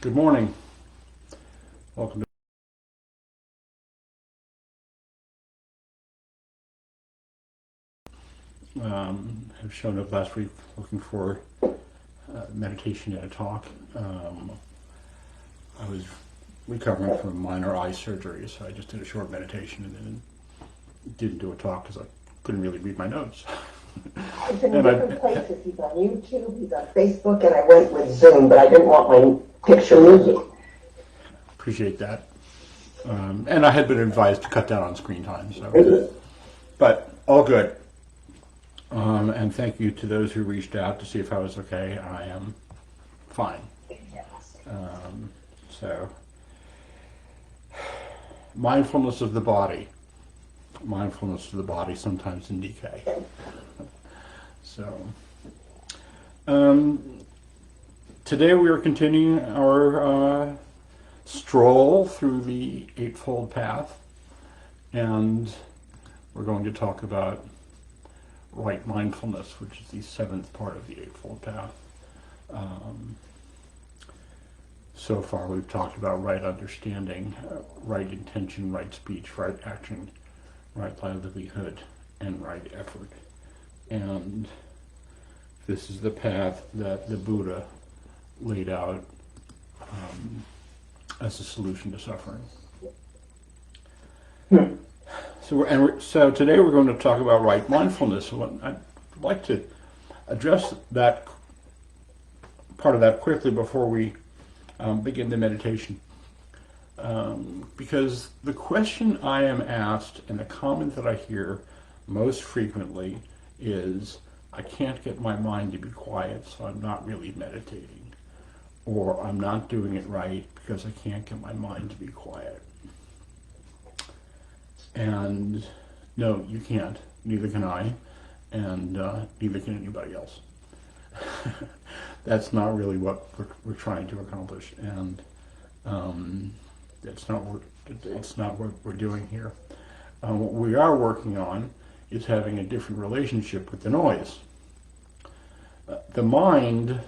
Good morning. Welcome to have shown up last week looking for meditation and a talk. I was recovering from minor eye surgery, so I just did a short meditation and then didn't do a talk because I couldn't really read my notes. He's in different places. He's on YouTube, he's on Facebook, and I went with Zoom, but I didn't want my picture moving. Appreciate that. And I had been advised to cut down on screen time, so but all good. And thank you to those who reached out to see if I was okay. I am fine. So, mindfulness of the body. Mindfulness of the body, sometimes in decay. So, today we are continuing our stroll through the Eightfold Path, and we're going to talk about right mindfulness, which is the seventh part of the Eightfold Path. So far we've talked about right understanding, right intention, right speech, right action, right livelihood, and right effort. And this is the path that the Buddha laid out as a solution to suffering. So today we're going to talk about right mindfulness. I'd like to address that part of that quickly before we begin the meditation. Because the question I am asked and the comment that I hear most frequently is, I can't get my mind to be quiet, so I'm not really meditating. Or I'm not doing it right because I can't get my mind to be quiet. And no, you can't. Neither can I, and neither can anybody else. That's not really what we're trying to accomplish, and it's not what we're doing here. What we are working on is having a different relationship with the noise. The mind,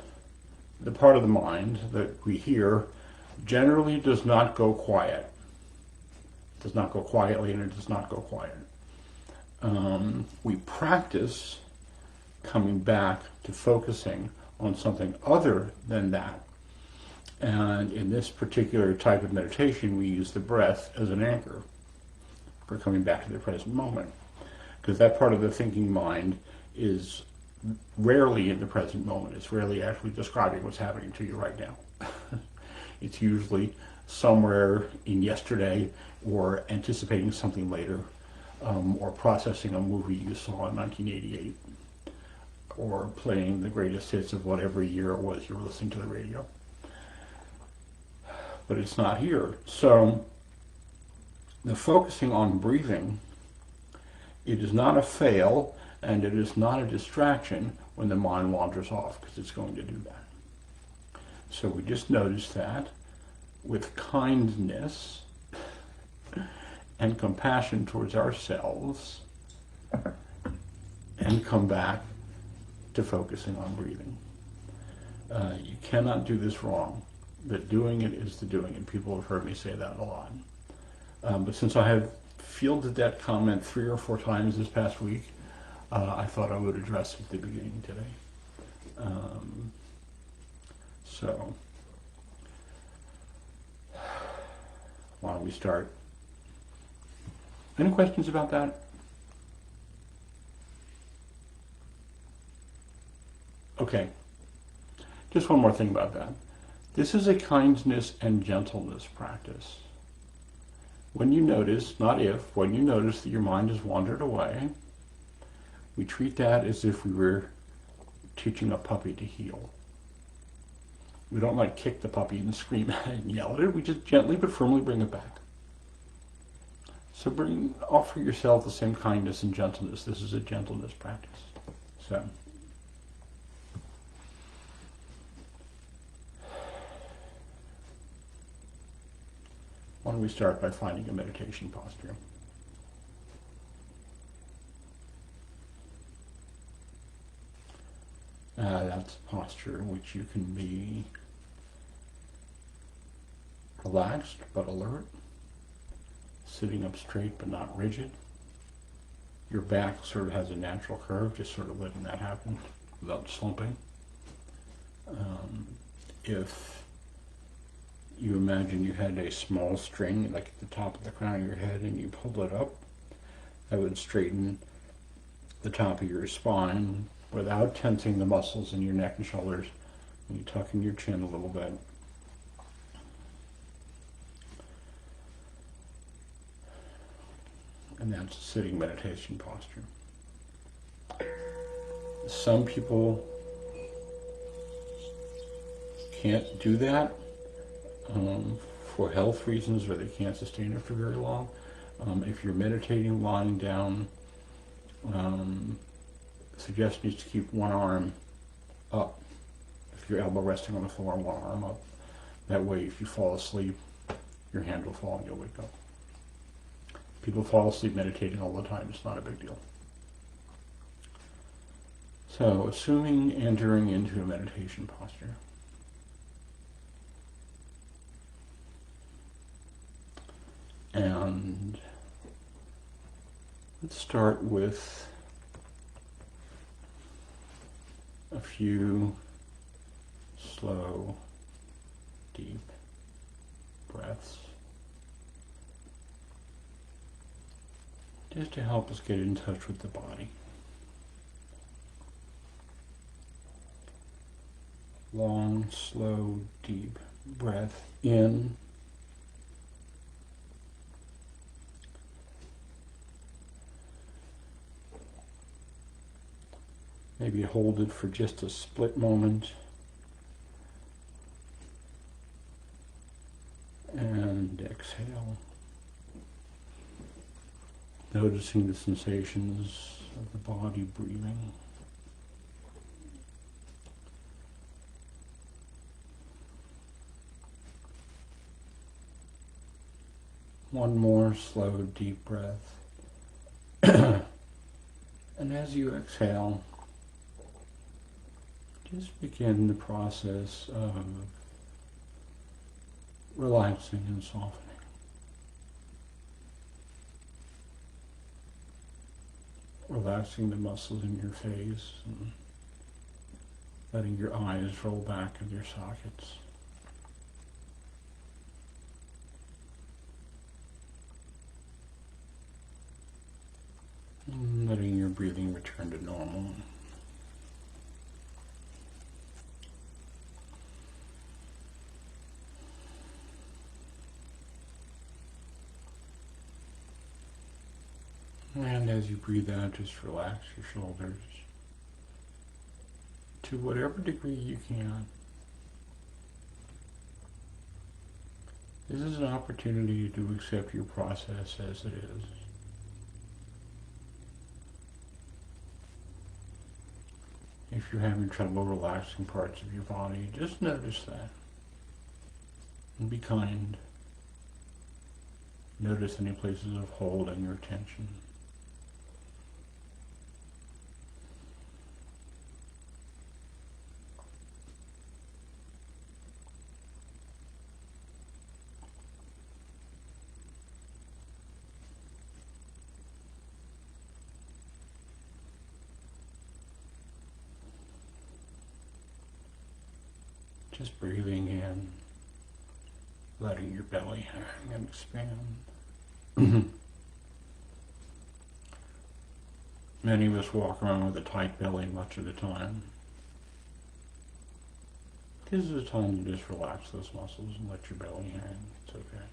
the part of the mind that we hear, generally does not go quiet. It does not go quietly, and it does not go quiet. We practice coming back to focusing on something other than that. And in this particular type of meditation, we use the breath as an anchor for coming back to the present moment. Because that part of the thinking mind is rarely in the present moment. It's rarely actually describing what's happening to you right now. It's usually somewhere in yesterday, or anticipating something later, or processing a movie you saw in 1988, or playing the greatest hits of whatever year it was you were listening to the radio. But it's not here. So the focusing on breathing, it is not a fail, and it is not a distraction when the mind wanders off, because it's going to do that. So we just notice that with kindness and compassion towards ourselves, and come back to focusing on breathing. You cannot do this wrong. That doing it is the doing, and people have heard me say that a lot. But since I have fielded that comment 3 or 4 times this past week, I thought I would address it at the beginning today. So, why don't we start? Any questions about that? Okay. Just one more thing about that. This is a kindness and gentleness practice. When you notice, not if, when you notice that your mind has wandered away, we treat that as if we were teaching a puppy to heel. We don't like kick the puppy and scream at it and yell at it. We just gently but firmly bring it back. So offer yourself the same kindness and gentleness. This is a gentleness practice. So. Why don't we start by finding a meditation posture? That's a posture in which you can be relaxed but alert, sitting up straight but not rigid. Your back sort of has a natural curve, just sort of letting that happen without slumping. If you imagine you had a small string like at the top of the crown of your head and you pulled it up, that would straighten the top of your spine without tensing the muscles in your neck and shoulders. And you tuck in your chin a little bit. And that's a sitting meditation posture. Some people can't do that for health reasons, or they can't sustain it for very long. If you're meditating lying down, the suggestion is to keep one arm up. If your elbow resting on the floor, one arm up. That way, if you fall asleep, your hand will fall and you'll wake up. People fall asleep meditating all the time. It's not a big deal. So, assuming entering into a meditation posture. And let's start with a few slow, deep breaths, just to help us get in touch with the body. Long, slow, deep breath in. Maybe hold it for just a split moment. And exhale. Noticing the sensations of the body breathing. One more slow, deep breath. And as you exhale, just begin the process of relaxing and softening. Relaxing the muscles in your face and letting your eyes roll back in their sockets. And letting your breathing return to normal. And as you breathe out, just relax your shoulders to whatever degree you can. This is an opportunity to accept your process as it is. If you're having trouble relaxing parts of your body, just notice that. And be kind. Notice any places of holding or tension. Just breathing in, letting your belly hang and expand. Many of us walk around with a tight belly much of the time. This is a time to just relax those muscles and let your belly hang. It's okay.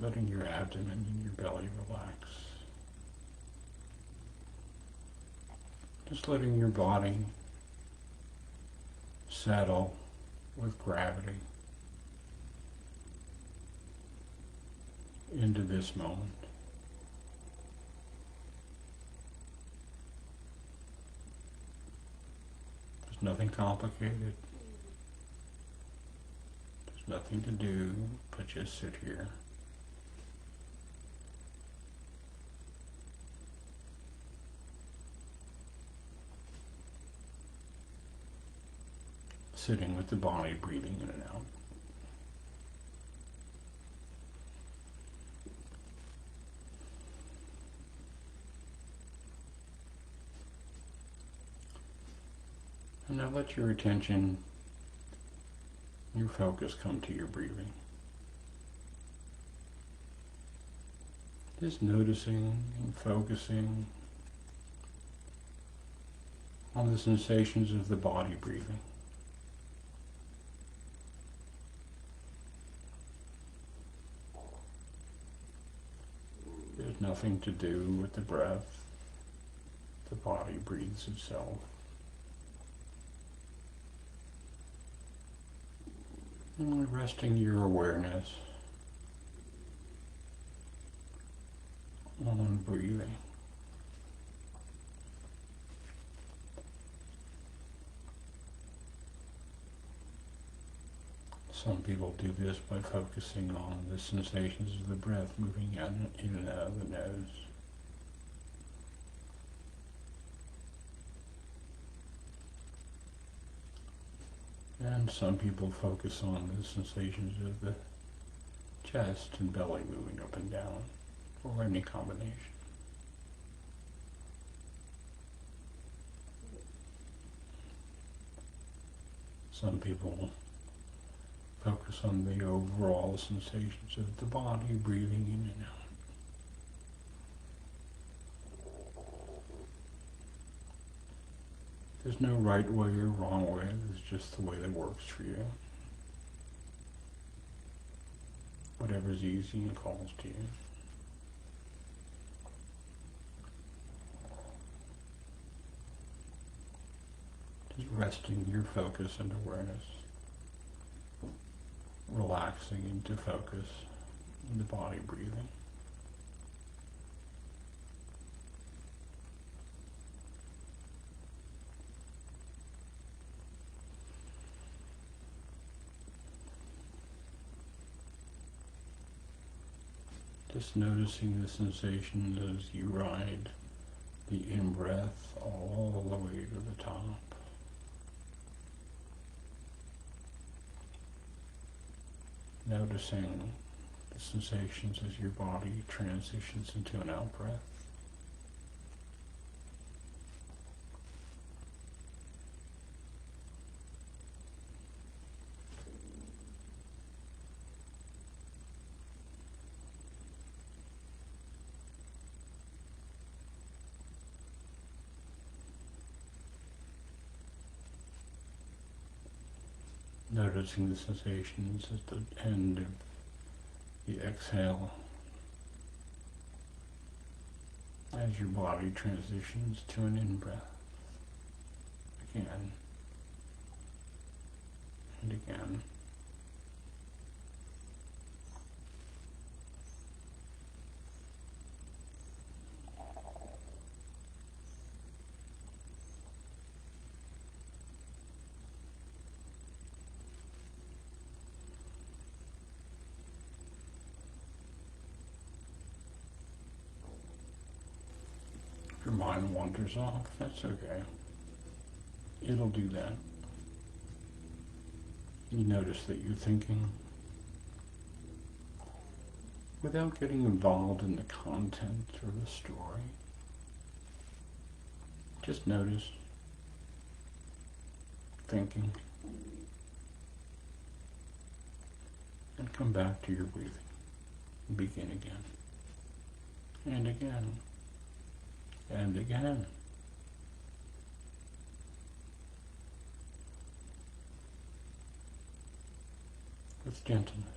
Letting your abdomen and your belly relax. Just letting your body settle with gravity into this moment. There's nothing complicated. There's nothing to do but just sit here. Sitting with the body breathing in and out. And now let your attention, your focus come to your breathing. Just noticing and focusing on the sensations of the body breathing. There's nothing to do with the breath. The body breathes itself. And resting your awareness on breathing. Some people do this by focusing on the sensations of the breath moving in and out of the nose. And some people focus on the sensations of the chest and belly moving up and down, or any combination. Some people focus on the overall sensations of the body breathing in and out. There's no right way or wrong way, it's just the way that works for you. Whatever's easy and calls to you. Just resting your focus and awareness. Relaxing into focus in the body breathing. Just noticing the sensations as you ride the in-breath all the way to the top. Noticing the sensations as your body transitions into an out-breath. Noticing the sensations at the end of the exhale as your body transitions to an in-breath again and again. If your mind wanders off, that's okay. It'll do that. You notice that you're thinking without getting involved in the content or the story. Just notice thinking and come back to your breathing and begin again and again and again. With gentleness.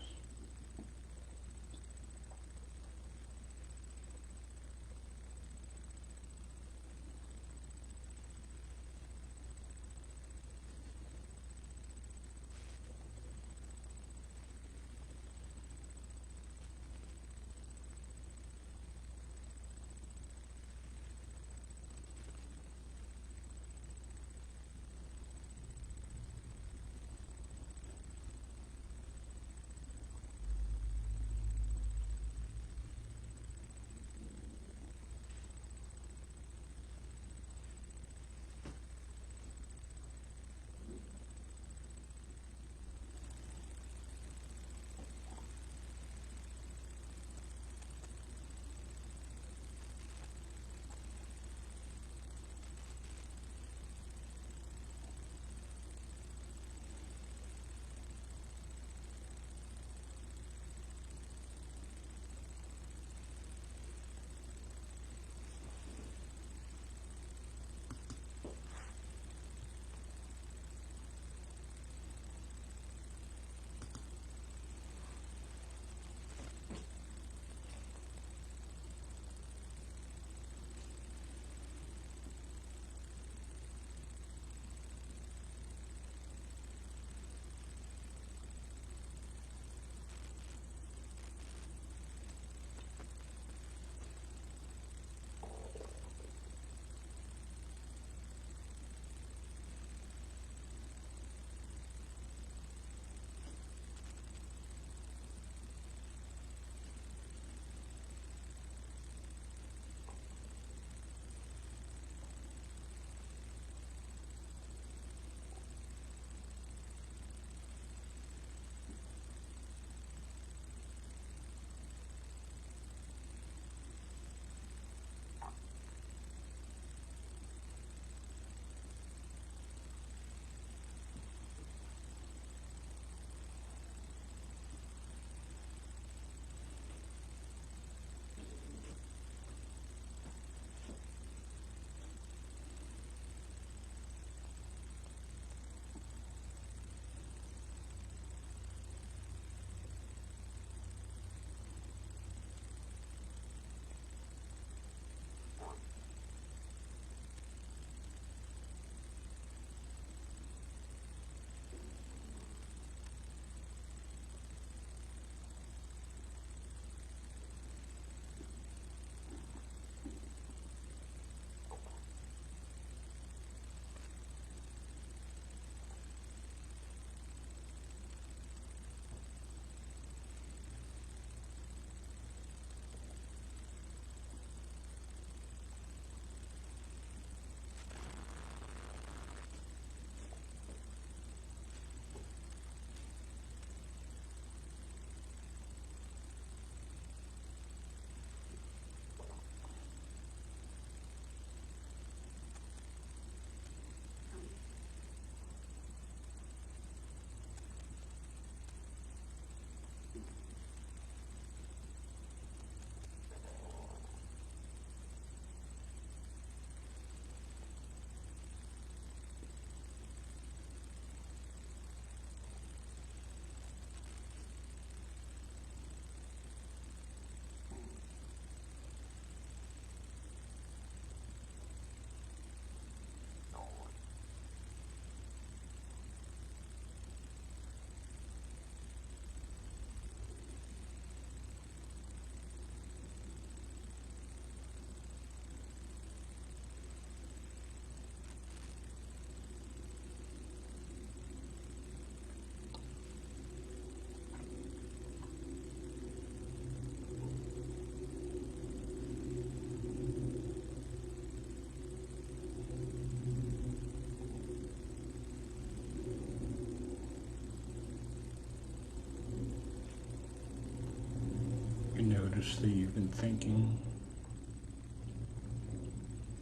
notice that you've been thinking.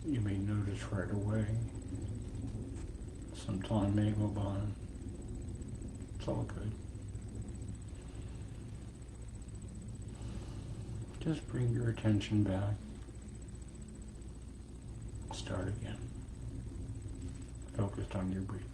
You may notice right away. Some time may go by. It's all good. Just bring your attention back. Start again. Focused on your breathing.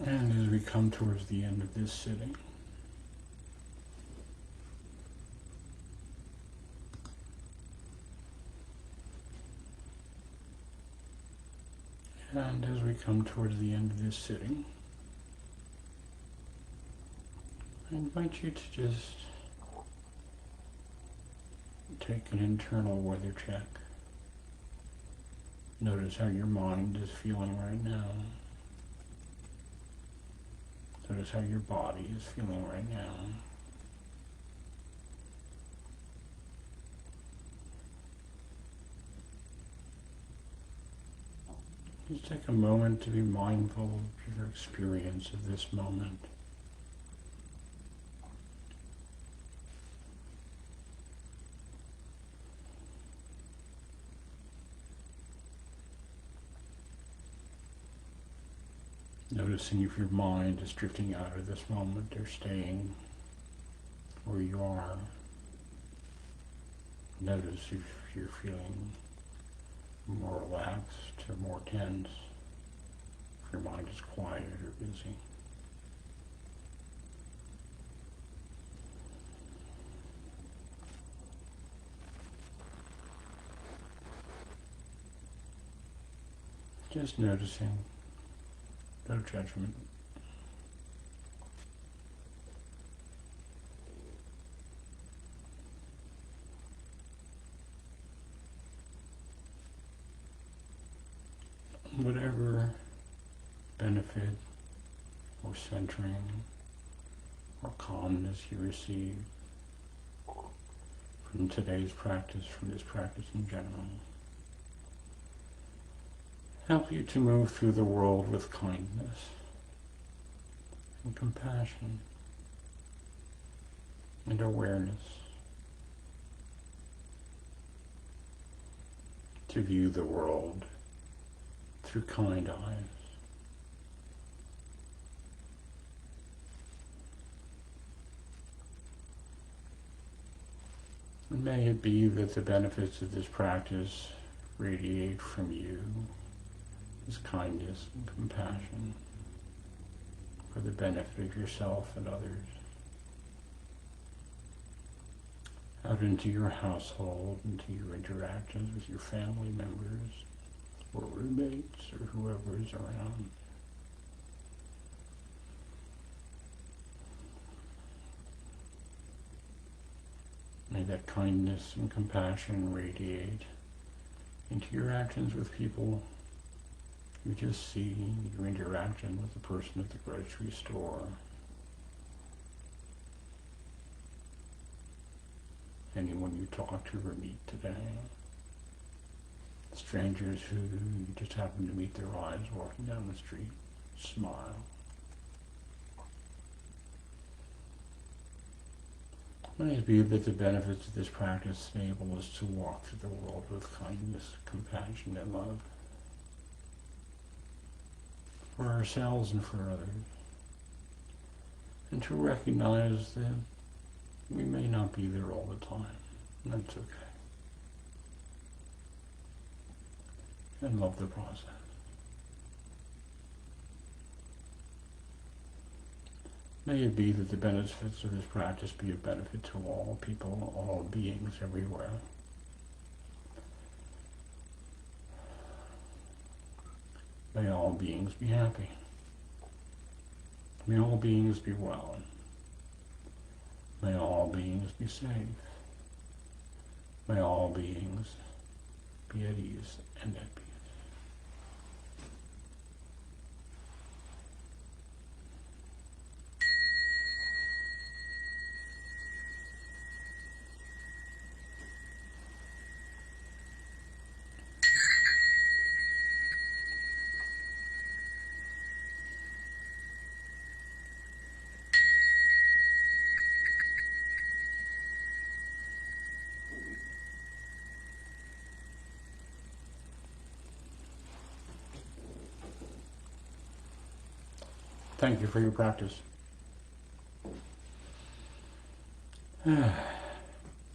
And as we come towards the end of this sitting, I invite you to just take an internal weather check. Notice how your mind is feeling right now. Notice how your body is feeling right now. Just take a moment to be mindful of your experience of this moment. Noticing if your mind is drifting out of this moment or staying where you are. Notice if you're feeling more relaxed or more tense, if your mind is quiet or busy. Just noticing, no judgment. Whatever benefit or centering or calmness you receive from today's practice, from this practice in general, help you to move through the world with kindness and compassion and awareness, to view the world through kind eyes. And may it be that the benefits of this practice radiate from you as kindness and compassion for the benefit of yourself and others, out into your household, into your interactions with your family members, or roommates, or whoever is around. May that kindness and compassion radiate into your actions with people you just see, your interaction with the person at the grocery store, anyone you talk to or meet today, strangers who you just happen to meet their eyes walking down the street, smile. May it be that the benefits of this practice enable us to walk through the world with kindness, compassion, and love for ourselves and for others, and to recognize that we may not be there all the time, and that's okay, and love the process. May it be that the benefits of this practice be of benefit to all people, all beings everywhere. May all beings be happy. May all beings be well. May all beings be safe. May all beings be at ease and at peace. Thank you for your practice.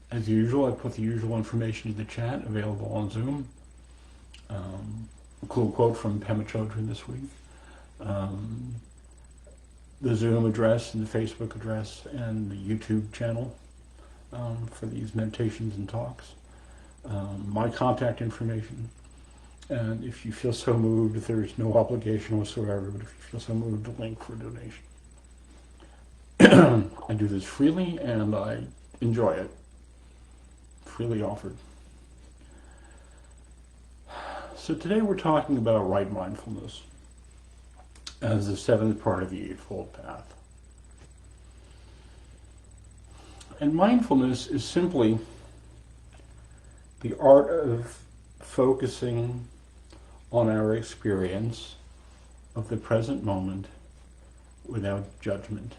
As usual, I put the usual information in the chat, available on Zoom. A cool quote from Pema Chodron this week. the Zoom address and the Facebook address and the YouTube channel for these meditations and talks. My contact information. And if you feel so moved, there is no obligation whatsoever, but if you feel so moved, a link for a donation. I do this freely and I enjoy it. Freely offered. So today we're talking about right mindfulness as the seventh part of the Eightfold Path. And mindfulness is simply the art of focusing on our experience of the present moment without judgment,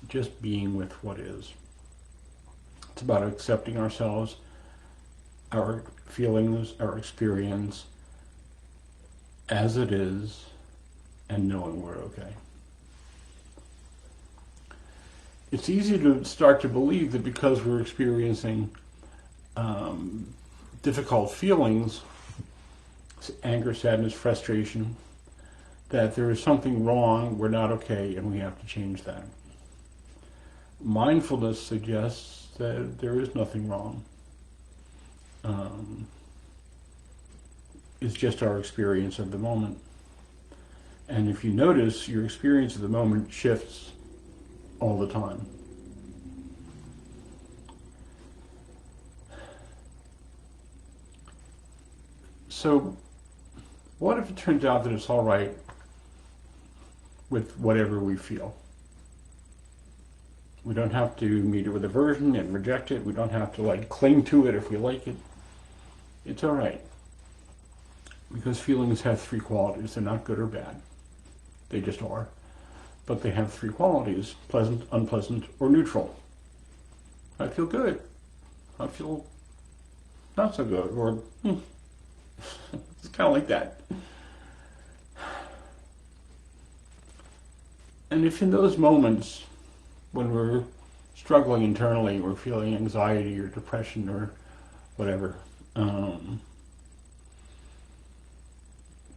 just being with what is. It's about accepting ourselves, our feelings, our experience as it is, and knowing we're okay. It's easy to start to believe that because we're experiencing difficult feelings, anger, sadness, frustration, that there is something wrong, we're not okay, and we have to change that. Mindfulness suggests that there is nothing wrong. It's just our experience of the moment. And if you notice, your experience of the moment shifts all the time. So, what if it turns out that it's all right with whatever we feel? We don't have to meet it with aversion and reject it. We don't have to cling to it if we like it. It's all right. Because feelings have three qualities. They're not good or bad. They just are. But they have three qualities: pleasant, unpleasant, or neutral. I feel good. I feel not so good. Or it's kind of like that. And if in those moments when we're struggling internally, we're feeling anxiety or depression or whatever,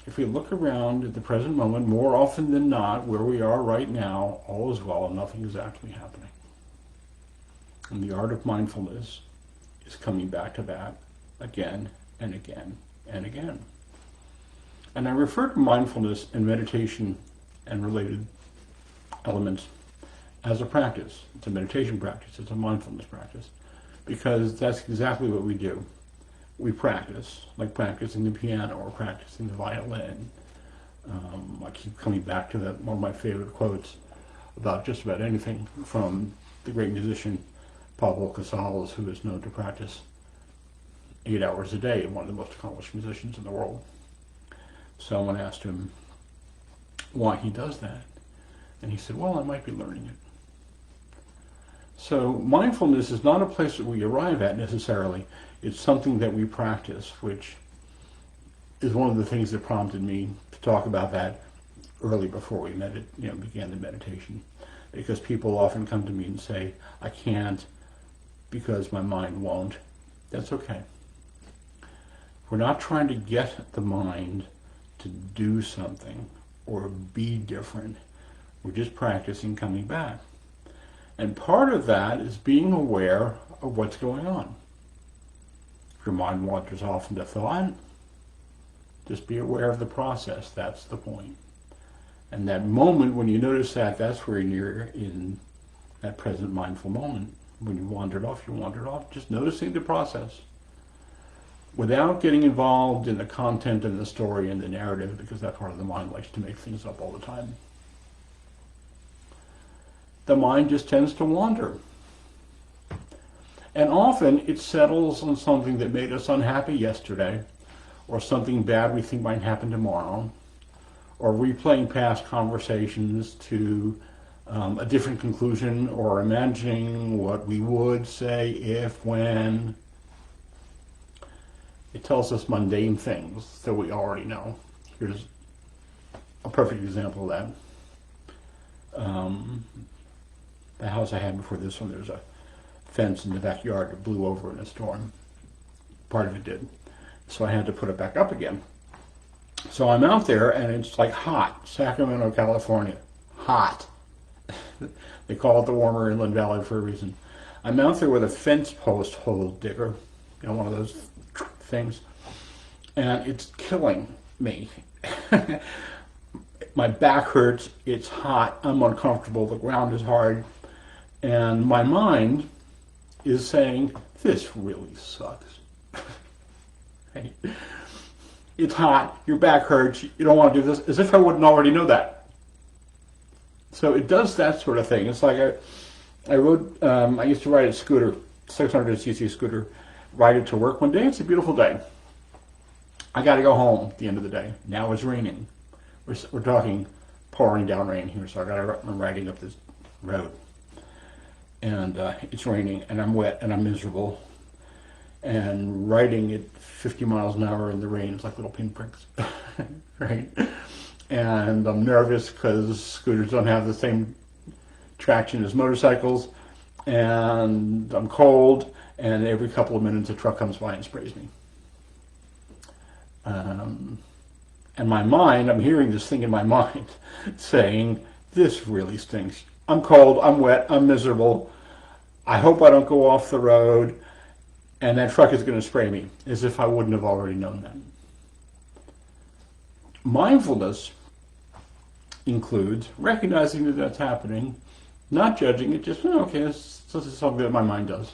if we look around at the present moment, more often than not, where we are right now, all is well and nothing is actually happening. And the art of mindfulness is coming back to that again and again and again. And I refer to mindfulness and meditation and related elements as a practice. It's a meditation practice, it's a mindfulness practice, because that's exactly what we do. We practice, like practicing the piano or practicing the violin. I keep coming back to that, one of my favorite quotes about just about anything, from the great musician Pablo Casals, who is known to practice 8 hours a day, one of the most accomplished musicians in the world. Someone asked him why he does that, and he said, well, I might be learning it. So mindfulness is not a place that we arrive at necessarily. It's something that we practice, which is one of the things that prompted me to talk about that early before we began the meditation. Because people often come to me and say, I can't because my mind won't. That's okay. We're not trying to get the mind to do something or be different. We're just practicing coming back. And part of that is being aware of what's going on. If your mind wanders off into thought, just be aware of the process. That's the point. And that moment when you notice that, that's where you're in that present mindful moment. When you wandered off, just noticing the process. Without getting involved in the content and the story and the narrative, because that part of the mind likes to make things up all the time. The mind just tends to wander. And often it settles on something that made us unhappy yesterday, or something bad we think might happen tomorrow, or replaying past conversations to a different conclusion, or imagining what we would say if, when. It tells us mundane things that we already know. Here's a perfect example of that. The house I had before this one, there's a fence in the backyard that blew over in a storm. Part of it did. So I had to put it back up again. So I'm out there and it's like hot, Sacramento, California. hot. They call it the warmer inland valley for a reason. I'm out there with a fence post hole digger, one of those things, and it's killing me. My back hurts, it's hot, I'm uncomfortable, the ground is hard, and my mind is saying, this really sucks. Right? It's hot, your back hurts, you don't want to do this, as if I wouldn't already know that. So it does that sort of thing. It's like I used to ride a scooter, 600cc scooter, ride it to work one day. It's a beautiful day. I got to go home at the end of the day. Now it's raining. We're talking pouring down rain here, so I'm riding up this road. And it's raining, and I'm wet, and I'm miserable. And riding at 50 miles an hour in the rain is like little pinpricks, right? And I'm nervous because scooters don't have the same traction as motorcycles, and I'm cold, and every couple of minutes a truck comes by and sprays me. And my mind, I'm hearing this thing in my mind saying, this really stinks. I'm cold, I'm wet, I'm miserable. I hope I don't go off the road, and that truck is going to spray me, as if I wouldn't have already known that. Mindfulness includes recognizing that that's happening, not judging it, just, okay, this is something that my mind does,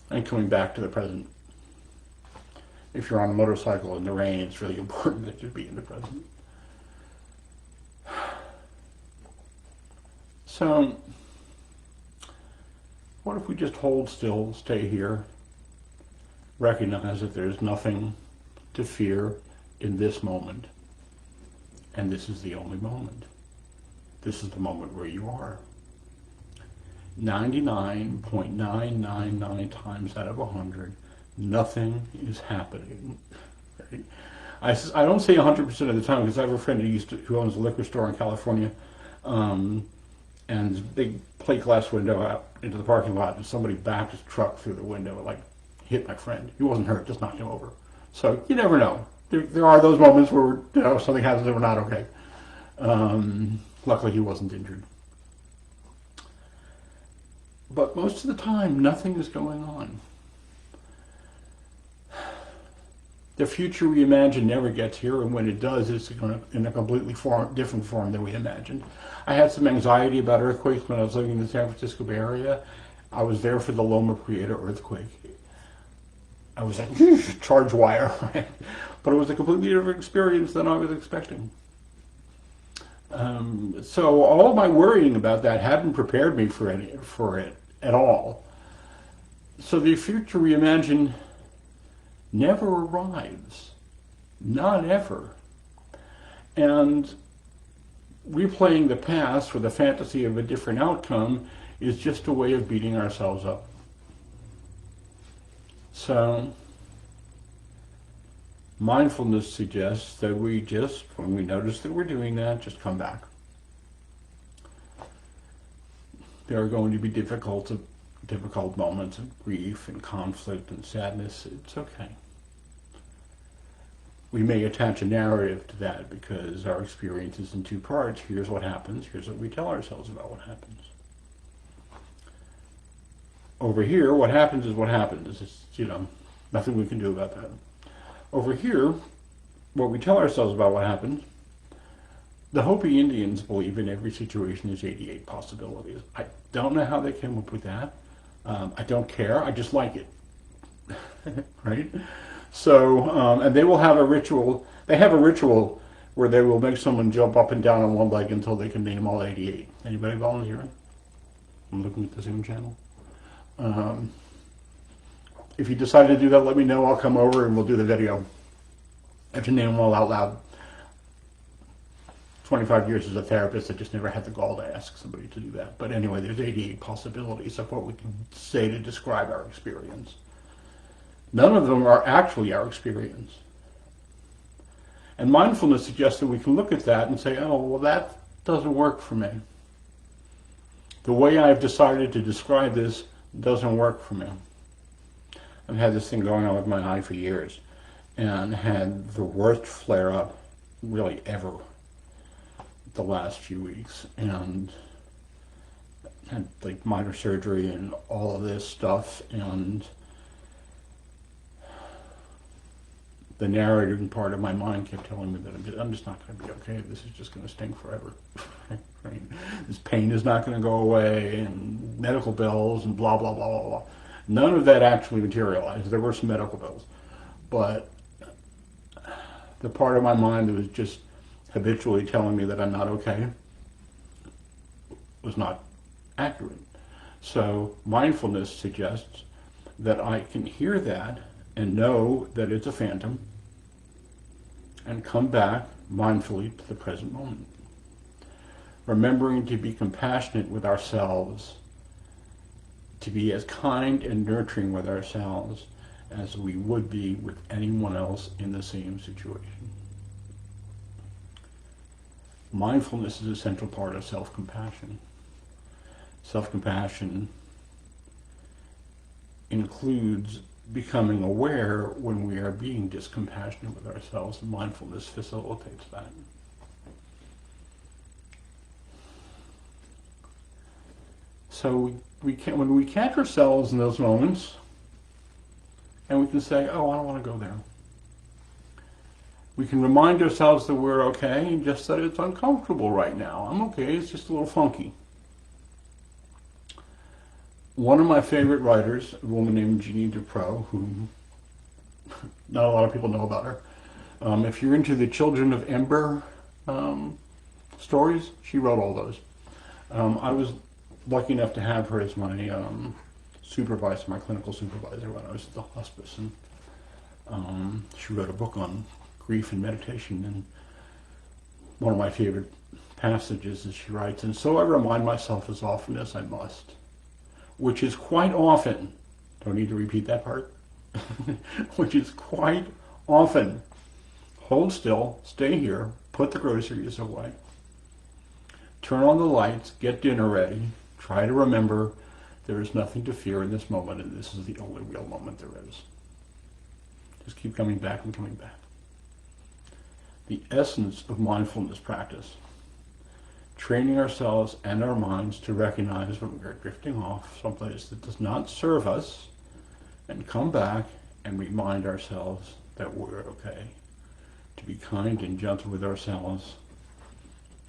and coming back to the present. If you're on a motorcycle in the rain, it's really important that you be in the present. So, what if we just hold still, stay here, recognize that there's nothing to fear in this moment, and this is the only moment. This is the moment where you are. 99.999 times out of 100, nothing is happening. Right? I don't say 100% of the time, because I have a friend who owns a liquor store in California, and there's a big plate glass window out into the parking lot, and somebody backed his truck through the window and hit my friend. He wasn't hurt, just knocked him over. So you never know. There are those moments where something happens and we're not okay. Luckily he wasn't injured. But most of the time, nothing is going on. The future we imagine never gets here, and when it does, it's in a completely different form than we imagined. I had some anxiety about earthquakes when I was living in the San Francisco Bay Area. I was there for the Loma Prieta earthquake. I was like, charge wire, right? But it was a completely different experience than I was expecting. So all of my worrying about that hadn't prepared me for it at all. So the future we imagine never arrives, not ever. And replaying the past with a fantasy of a different outcome is just a way of beating ourselves up. So mindfulness suggests that we just, when we notice that we're doing that, just come back. There are going to be difficult moments of grief and conflict and sadness. It's okay. We may attach a narrative to that because our experience is in two parts. Here's what happens. Here's what we tell ourselves about what happens. Over here, what happens is what happens. It's, nothing we can do about that. Over here, what we tell ourselves about what happens, the Hopi Indians believe in every situation there's 88 possibilities. I don't know how they came up with that. I don't care. I just like it. Right? So, and they will have a ritual. They have a ritual where they will make someone jump up and down on one leg until they can name all 88. Anybody volunteering? I'm looking at the Zoom channel. If you decide to do that, let me know. I'll come over and we'll do the video. I have to name them all out loud. 25 years as a therapist, I just never had the gall to ask somebody to do that. But anyway, there's 88 possibilities of what we can say to describe our experience. None of them are actually our experience. And mindfulness suggests that we can look at that and say, oh, well, that doesn't work for me. The way I've decided to describe this doesn't work for me. I've had this thing going on with my eye for years and had the worst flare-up really ever. the last few weeks, and had like minor surgery and all of this stuff, and the narrating part of my mind kept telling me that I'm just not going to be okay. This is just going to stink forever. Right? This pain is not going to go away, and medical bills and blah, blah, blah, blah, blah. None of that actually materialized. There were some medical bills. But the part of my mind that was just habitually telling me that I'm not okay was not accurate. So mindfulness suggests that I can hear that and know that it's a phantom and come back mindfully to the present moment. Remembering to be compassionate with ourselves, to be as kind and nurturing with ourselves as we would be with anyone else in the same situation. Mindfulness is a central part of self-compassion. Self-compassion includes becoming aware when we are being discompassionate with ourselves, and mindfulness facilitates that. So when we catch ourselves in those moments, and we can say, oh, I don't want to go there. We can remind ourselves that we're okay, and just that it's uncomfortable right now. I'm okay, it's just a little funky. One of my favorite writers, a woman named Jeannie Dupro, who not a lot of people know about her. If you're into the Children of Ember stories, she wrote all those. I was lucky enough to have her as my supervisor, my clinical supervisor when I was at the hospice. And she wrote a book on grief and meditation. And one of my favorite passages is she writes, "And so I remind myself as often as I must," which is quite often, don't need to repeat that part, which is quite often, hold still, stay here, put the groceries away, turn on the lights, get dinner ready, try to remember there is nothing to fear in this moment, and this is the only real moment there is. Just keep coming back and coming back. The essence of mindfulness practice, training ourselves and our minds to recognize when we are drifting off someplace that does not serve us, and come back and remind ourselves that we're okay. To be kind and gentle with ourselves,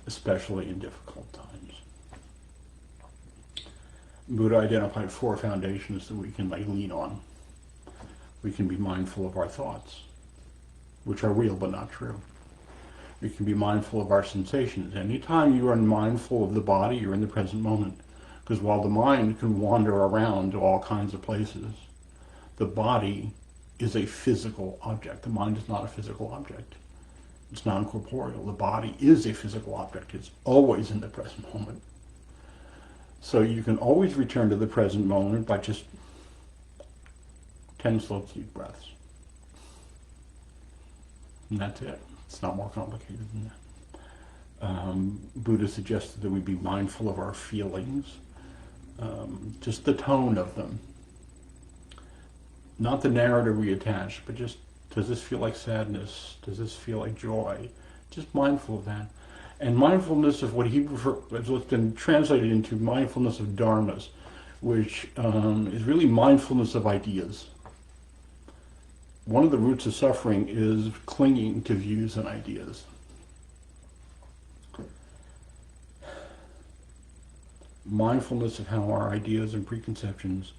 especially in difficult times. Buddha identified 4 foundations that we can lean on. We can be mindful of our thoughts, which are real but not true. We can be mindful of our sensations. Anytime you are mindful of the body, you're in the present moment. Because while the mind can wander around to all kinds of places, the body is a physical object. The mind is not a physical object. It's non-corporeal. The body is a physical object. It's always in the present moment. So you can always return to the present moment by just 10 slow, deep breaths. And that's it. It's not more complicated than that. Buddha suggested that we be mindful of our feelings, just the tone of them. Not the narrative we attach, but just, does this feel like sadness? Does this feel like joy? Just mindful of that. And mindfulness of what what's been translated into mindfulness of dharmas, which is really mindfulness of ideas. One of the roots of suffering is clinging to views and ideas. Mindfulness of how our ideas and preconceptions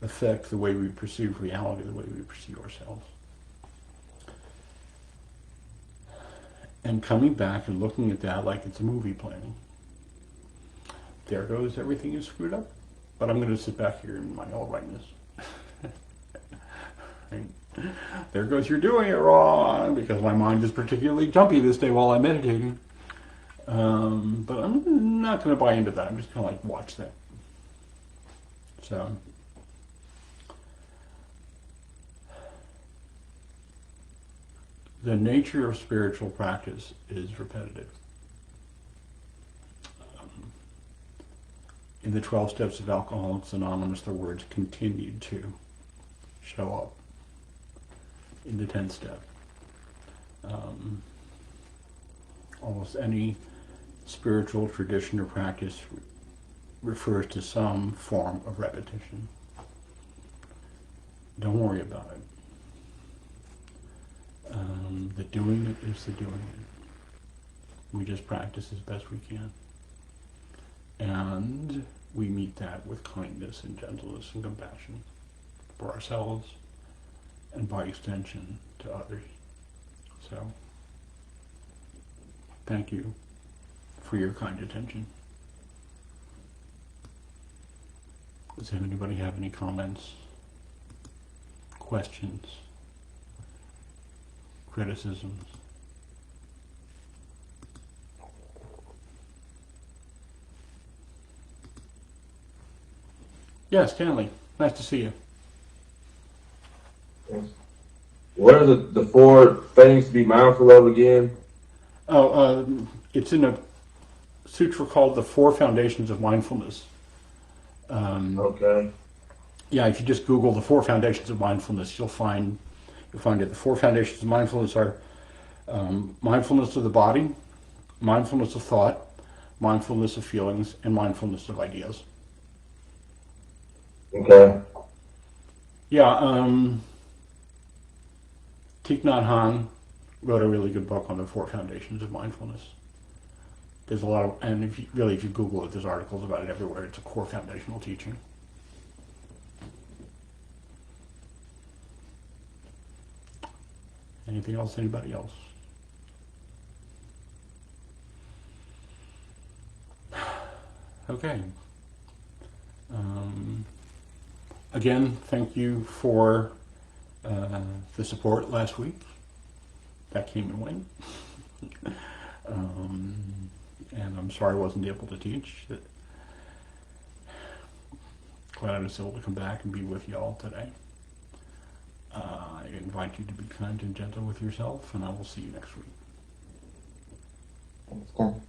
affect the way we perceive reality, the way we perceive ourselves. And coming back and looking at that like it's a movie playing. There goes, everything is screwed up, but I'm going to sit back here in my all rightness. Right? There goes, you're doing it wrong, because my mind is particularly jumpy this day while I'm meditating. But I'm not going to buy into that. I'm just going to watch that. So, the nature of spiritual practice is repetitive. In the 12 steps of Alcoholics Anonymous, the words "continued to" show up. In the 10th step, almost any spiritual tradition or practice refers to some form of repetition. Don't worry about it. The doing it is the doing it. We just practice as best we can. And we meet that with kindness and gentleness and compassion for ourselves and by extension to others. So, thank you for your kind attention. Does anybody have any comments, questions, criticisms? Yeah, Stanley, nice to see you. What are the four things to be mindful of again? It's in a sutra called the Four Foundations of Mindfulness. Okay. Yeah, if you just Google the Four Foundations of Mindfulness, you'll find it. The Four Foundations of Mindfulness are mindfulness of the body, mindfulness of thought, mindfulness of feelings, and mindfulness of ideas. Okay. Yeah, Thich Nhat Hanh wrote a really good book on the Four Foundations of Mindfulness. There's a lot of, and if you Google it, there's articles about it everywhere. It's a core foundational teaching. Anything else? Anybody else? Okay. Again, thank you for the support last week. That came and went. And I'm sorry I wasn't able to teach. Glad I was able to come back and be with y'all today. I invite you to be kind and gentle with yourself, and I will see you next week. Thanks, Ken.